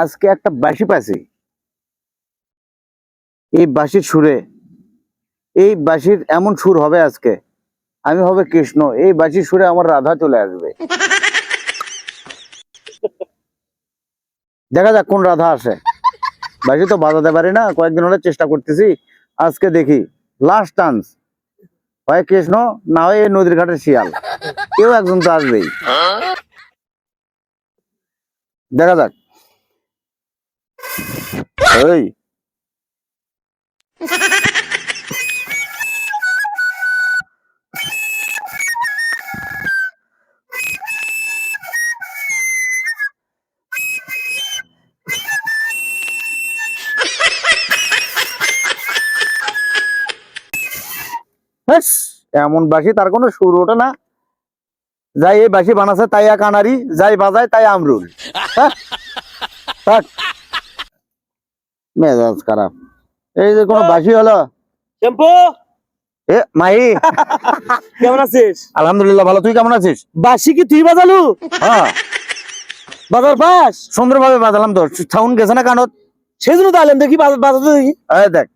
আজকে একটা বাঁশি পাইছি, এই বাঁশির সুরে, এই বাঁশির এমন সুর হবে আজকে, আমি হবে কৃষ্ণ, এই বাঁশির সুরে আমার রাধা চলে আসবে। দেখা যাক কোন রাধা আসে। বাঁশি তো বাজাতে পারি না, কয়েকদিন হলে চেষ্টা করতেছি, আজকে দেখি লাস্ট চান্স, হয় কৃষ্ণ না হয় এই নদীর ঘাটের শিয়াল, কেউ একজন তো আসবেই, দেখা যাক। ওই এমন বাঁশি তার কোনো সুর ওঠে না, যাই এই বাঁশি বানাচ্ছে তাই এক আনারি, যাই বাজায় তাই আমরুল। মেজাজ খারাপ, এই যে কোনো বাঁশি হলো। টেম্পো এ মাহি, কেমন আছিস? আলহামদুলিল্লাহ ভালো, তুই কেমন আছিস? বাঁশি কি তুই বাজালু? হ্যাঁ বাজার পাস? সুন্দরভাবে বাজালাম তো, সাউন্ড গেছে না কানত, সেই জন্য তো আইলাম, দেখি বাজাতে দেখি। এই দেখ।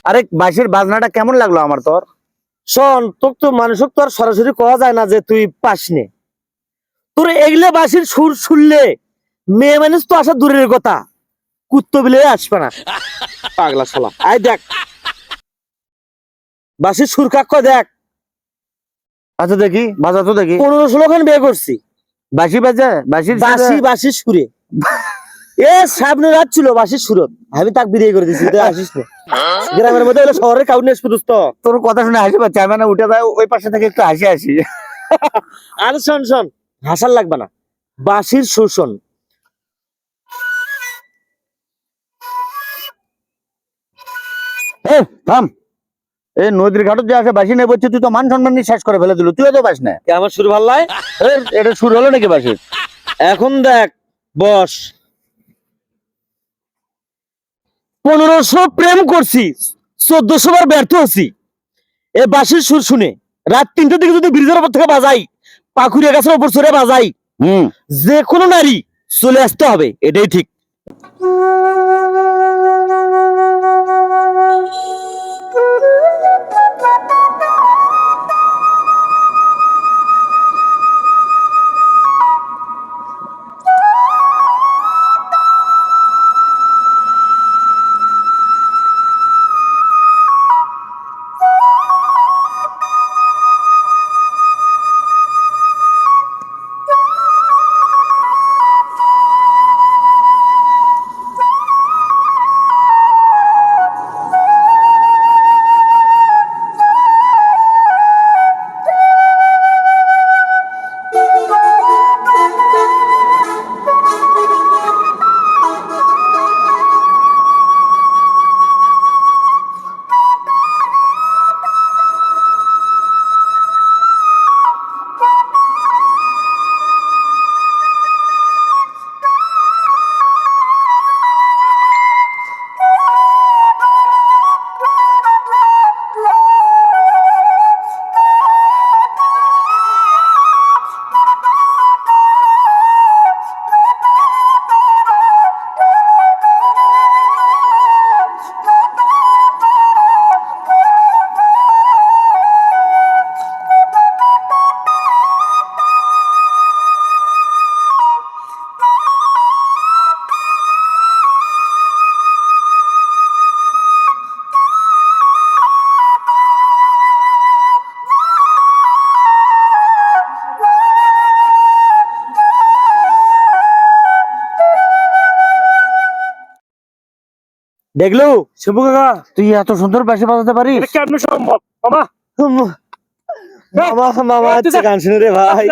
আরে বাঁশির বাজনাটা কেমন লাগলো আমার তোর? শোন, তোর তো মানুষক তো আর সরাসরি কওয়া যায় না যে তুই পাস নে। তোর এগলে বাঁশির সুর শুনলে মেয়ে মানুষ তো আসা দূরের কথা, কুত্তো বিলে আসবে না। পাগলা শালা, আয় দেখ বাঁশির সুর কাক্য দেখ। আচ্ছা দেখি, বাজা তো দেখি। 15-16 খান বিয়ে করছি, বাঁশি বাজে, বাঁশির বাঁশির সুরে। এ সামনে রাত ছিল বাঁশির সুরত, আমি তাক বিয়ে করে দিছি, তুই আসিস না। গ্রামের মধ্যে হলো শহরের কাউন্ট এসপুরুস তো। তোর কথা শুনে হাসি পাচ্ছে, আমি না উঠে যাই ওই পাশে থেকে একটু হাসি হাসি। আর শোন শোন, হাসার লাগবে না, বাঁশির শোষণ। থাম, এই নদীর ঘাটত যে আসে বাঁশি নেই বলছে, তুই তো মান সম্মান নিয়ে শেষ করে ফেলে দিল, তুইও তো পাস না। আমার সুর ভাল লাগে, এটা শুরু হলো নাকি বাঁশির? এখন দেখ বস। 1500 প্রেম করছি, 1400 বার ব্যর্থ হচ্ছি। এ বাঁশির সুর শুনে রাত 3টার দিকে যদি ব্রিজের উপর থেকে বাজাই, পাকুড়িয়া গাছের উপর চড়ে বাজাই, যে কোনো নারী চলে আসতে হবে, এটাই ঠিক। দেখলো শিবু কাকা, তুই এত সুন্দর বাঁশি বাজাতে পারিস? এটা কেমন সম্ভব? মামা মামা মামা গান শুনে রে ভাই।